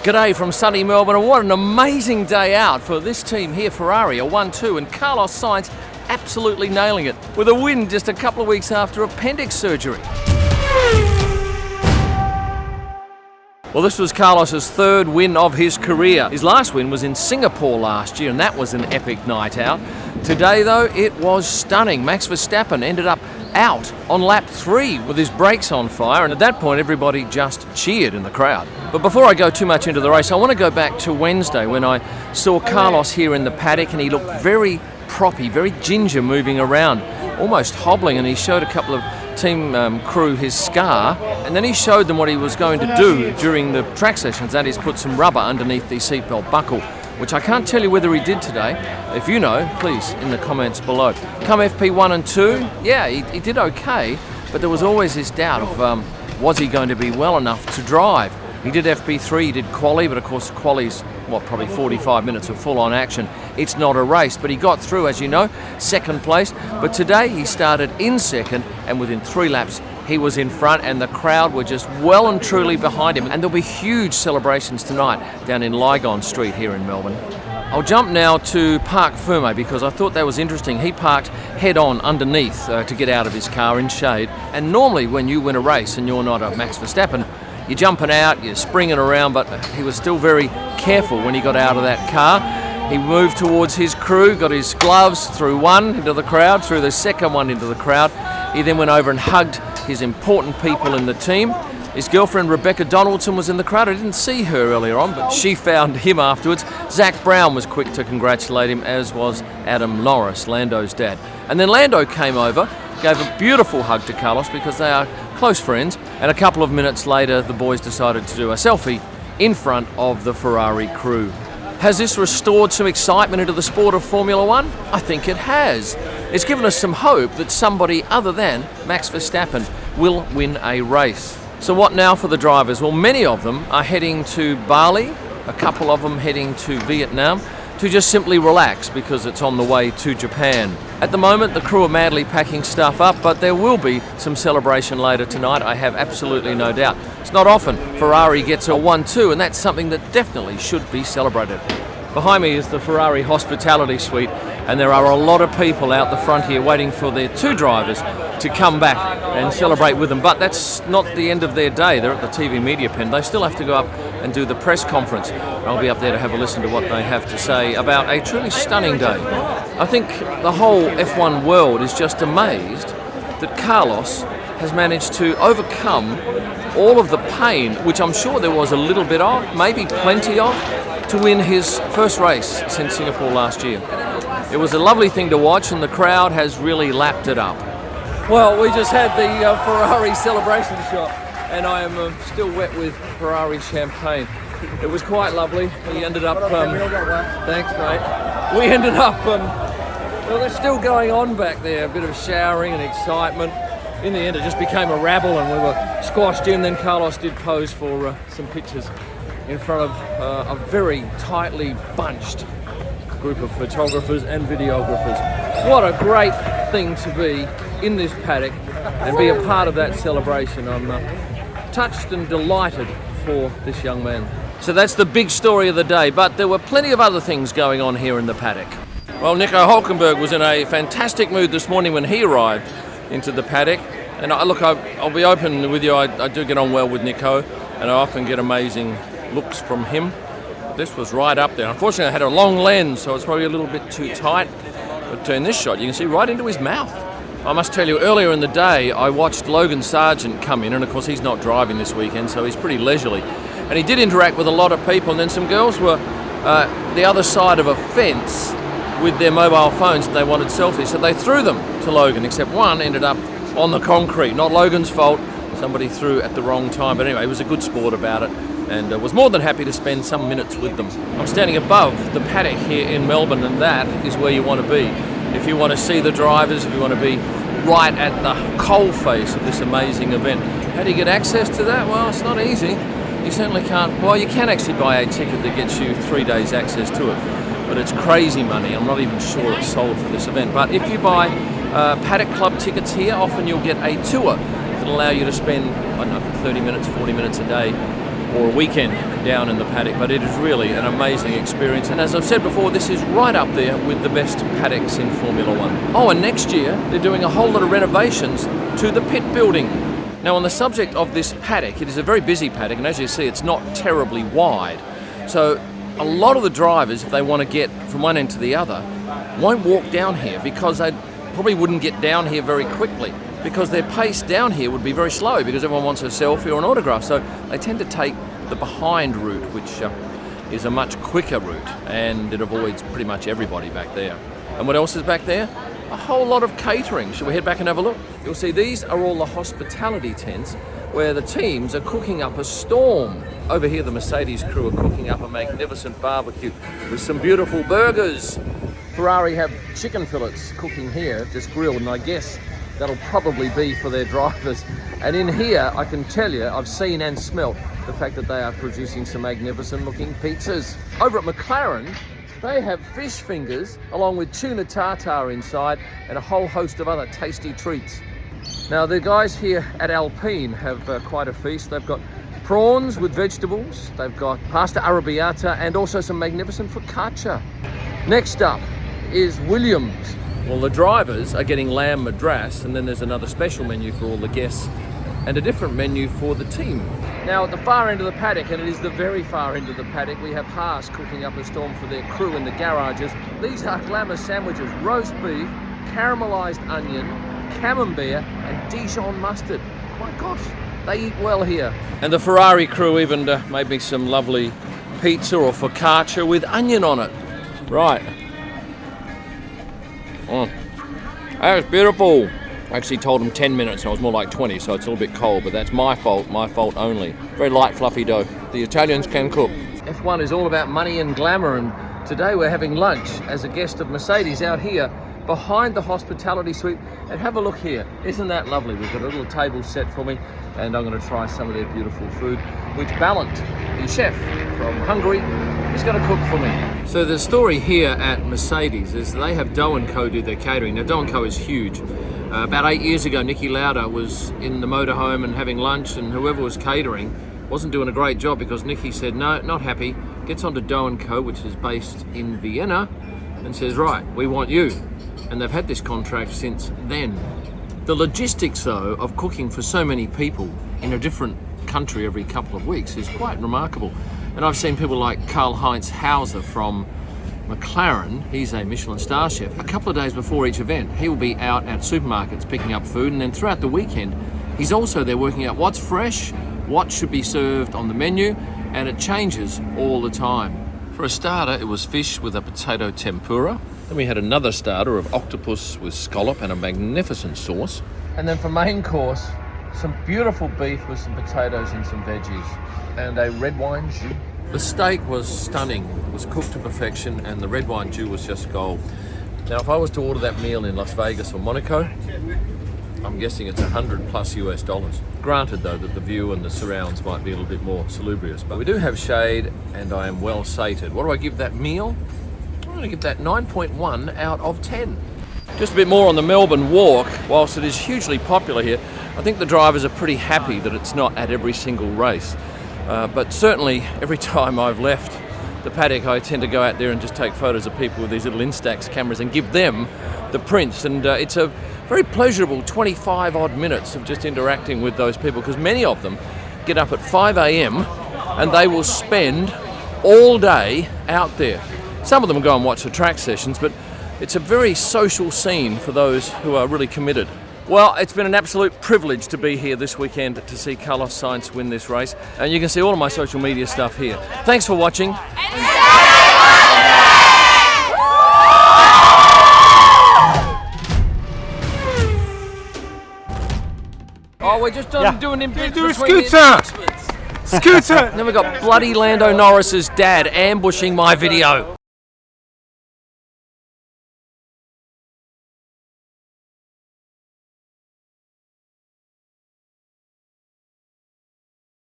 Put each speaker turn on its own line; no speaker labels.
G'day from sunny Melbourne, and what an amazing day out for this team here, Ferrari, a 1-2, and Carlos Sainz absolutely nailing it with a win just a couple of weeks after appendix surgery. Well, this was Carlos's third win of his career. His last win was in Singapore last year, and that was an epic night out. Today, though, it was stunning. Max Verstappen ended up out on lap 3 with his brakes on fire, and at that point everybody just cheered in the crowd. But before I go too much into the race, I want to go back to Wednesday when I saw Carlos here in the paddock, and he looked very proppy, very ginger moving around, almost hobbling, and he showed a couple of team crew his scar, and then he showed them what he was going to do during the track sessions, that is put some rubber underneath the seatbelt buckle, which I can't tell you whether he did today. If you know, please, in the comments below. Come FP1 and 2, yeah, he did okay, but there was always this doubt of was he going to be well enough to drive. He did FP3, he did quali, but of course quali's, probably 45 minutes of full-on action. It's not a race, but he got through, as you know, second place. But today he started in second, and within 3 laps, he was in front, and the crowd were just well and truly behind him. And there'll be huge celebrations tonight down in Lygon Street here in Melbourne. I'll jump now to Parc Fermé because I thought that was interesting. He parked head-on underneath to get out of his car in shade. And normally when you win a race and you're not a Max Verstappen, you're jumping out, you're springing around, but he was still very careful when he got out of that car. He moved towards his crew, got his gloves, threw one into the crowd, threw the second one into the crowd. He then went over and hugged his important people in the team. His girlfriend Rebecca Donaldson was in the crowd. I didn't see her earlier on, but she found him afterwards. Zach Brown was quick to congratulate him, as was Adam Norris, Lando's dad. And then Lando came over, gave a beautiful hug to Carlos because they are close friends, and a couple of minutes later the boys decided to do a selfie in front of the Ferrari crew. Has this restored some excitement into the sport of Formula One? I think it has. It's given us some hope that somebody other than Max Verstappen will win a race. So what now for the drivers? Well, many of them are heading to Bali, a couple of them heading to Vietnam, to just simply relax because it's on the way to Japan. At the moment, the crew are madly packing stuff up, but there will be some celebration later tonight, I have absolutely no doubt. It's not often Ferrari gets a 1-2, and that's something that definitely should be celebrated. Behind me is the Ferrari hospitality suite, and there are a lot of people out the front here waiting for their 2 drivers to come back and celebrate with them. But that's not the end of their day. They're at the TV media pen. They still have to go up and do the press conference. I'll be up there to have a listen to what they have to say about a truly stunning day. I think the whole F1 world is just amazed that Carlos has managed to overcome all of the pain, which I'm sure there was a little bit of, maybe plenty of, to win his first race since Singapore last year. It was a lovely thing to watch, and the crowd has really lapped it up. Well, we just had the Ferrari celebration shot, and I am still wet with Ferrari champagne. It was quite lovely. We ended up, thanks mate. We ended up, well, they're still going on back there, a bit of showering and excitement. In the end, it just became a rabble, and we were squashed in. Then Carlos did pose for some pictures in front of a very tightly bunched group of photographers and videographers. What a great thing to be in this paddock and be a part of that celebration. I'm touched and delighted for this young man. So that's the big story of the day, but there were plenty of other things going on here in the paddock. Well, Nico Hülkenberg was in a fantastic mood this morning when he arrived into the paddock. And look, I'll be open with you, I do get on well with Nico, and I often get amazing looks from him. This was right up there. Unfortunately, I had a long lens, so it's probably a little bit too tight. But in this shot, you can see right into his mouth. I must tell you, earlier in the day, I watched Logan Sargent come in, and of course he's not driving this weekend, so he's pretty leisurely. And he did interact with a lot of people, and then some girls were the other side of a fence with their mobile phones, and they wanted selfies, so they threw them to Logan, except one ended up on the concrete. Not Logan's fault, somebody threw at the wrong time, but anyway, he was a good sport about it, and was more than happy to spend some minutes with them. I'm standing above the paddock here in Melbourne, and that is where you want to be. If you want to see the drivers, if you want to be right at the coalface of this amazing event. How do you get access to that? Well, it's not easy. You certainly can't, well, you can actually buy a ticket that gets you 3 days access to it, but it's crazy money. I'm not even sure it's sold for this event. But if you buy Paddock Club tickets here, often you'll get a tour that will allow you to spend, I don't know, 30 minutes, 40 minutes a day or a weekend down in the paddock, but it is really an amazing experience. And as I've said before, this is right up there with the best paddocks in Formula One. Oh, and next year they're doing a whole lot of renovations to the pit building. Now, on the subject of this paddock, it is a very busy paddock, and as you see, it's not terribly wide. So a lot of the drivers, if they want to get from one end to the other, won't walk down here because they probably wouldn't get down here very quickly, because their pace down here would be very slow because everyone wants a selfie or an autograph. So they tend to take the behind route, which is a much quicker route, and it avoids pretty much everybody back there. And what else is back there? A whole lot of catering. Shall we head back and have a look? You'll see these are all the hospitality tents where the teams are cooking up a storm. Over here the Mercedes crew are cooking up a magnificent barbecue with some beautiful burgers. Ferrari have chicken fillets cooking here, just grilled, and I guess that'll probably be for their drivers. And in here, I can tell you, I've seen and smelt the fact that they are producing some magnificent looking pizzas. Over at McLaren, they have fish fingers along with tuna tartare inside and a whole host of other tasty treats. Now the guys here at Alpine have quite a feast. They've got prawns with vegetables, they've got pasta arrabbiata, and also some magnificent focaccia. Next up is Williams. Well, the drivers are getting lamb madras, and then there's another special menu for all the guests and a different menu for the team. Now at the far end of the paddock, and it is the very far end of the paddock, we have Haas cooking up a storm for their crew in the garages. These are glamour sandwiches: roast beef, caramelised onion, camembert and Dijon mustard. My gosh, they eat well here. And the Ferrari crew even made me some lovely pizza or focaccia with onion on it. Right. That was beautiful. I actually told them 10 minutes and I was more like 20, so it's a little bit cold, but that's my fault only. Very light, fluffy dough. The Italians can cook. F1 is all about money and glamour, and today we're having lunch as a guest of Mercedes out here behind the hospitality suite. And have a look here. Isn't that lovely? We've got a little table set for me, and I'm going to try some of their beautiful food, which Balint, the chef from Hungary, is going to cook for me. So the story here at Mercedes is they have Doe & Co do their catering. Now Doe & Co is huge. About 8 years ago, Niki Lauda was in the motorhome and having lunch, and whoever was catering wasn't doing a great job because Niki said, no, not happy, gets onto Doe & Co, which is based in Vienna, and says, right, we want you. And they've had this contract since then. The logistics, though, of cooking for so many people in a different country every couple of weeks is quite remarkable. And I've seen people like Karl-Heinz Hauser from McLaren. He's a Michelin star chef. A couple of days before each event, he will be out at supermarkets picking up food, and then throughout the weekend, he's also there working out what's fresh, what should be served on the menu, and it changes all the time. For a starter, it was fish with a potato tempura. Then we had another starter of octopus with scallop and a magnificent sauce. And then for main course, some beautiful beef with some potatoes and some veggies, and a red wine jus. The steak was stunning. It was cooked to perfection, and the red wine jus was just gold. Now, if I was to order that meal in Las Vegas or Monaco, I'm guessing it's $100+ US. Granted, though, that the view and the surrounds might be a little bit more salubrious, but we do have shade, and I am well sated. What do I give that meal? I'm going to give that 9.1 out of 10. Just a bit more on the Melbourne Walk. Whilst it is hugely popular here, I think the drivers are pretty happy that it's not at every single race. But certainly, every time I've left the paddock, I tend to go out there and just take photos of people with these little Instax cameras and give them the prints. And it's a very pleasurable 25 odd minutes of just interacting with those people, because many of them get up at 5 a.m. and they will spend all day out there. Some of them go and watch the track sessions, but it's a very social scene for those who are really committed. Well, it's been an absolute privilege to be here this weekend to see Carlos Sainz win this race, and you can see all of my social media stuff here. Thanks for watching. Oh, we're just doing him bits
Do a
between the
scooter!
announcements.
Scooter!
And then we've got bloody Lando Norris's dad ambushing my video.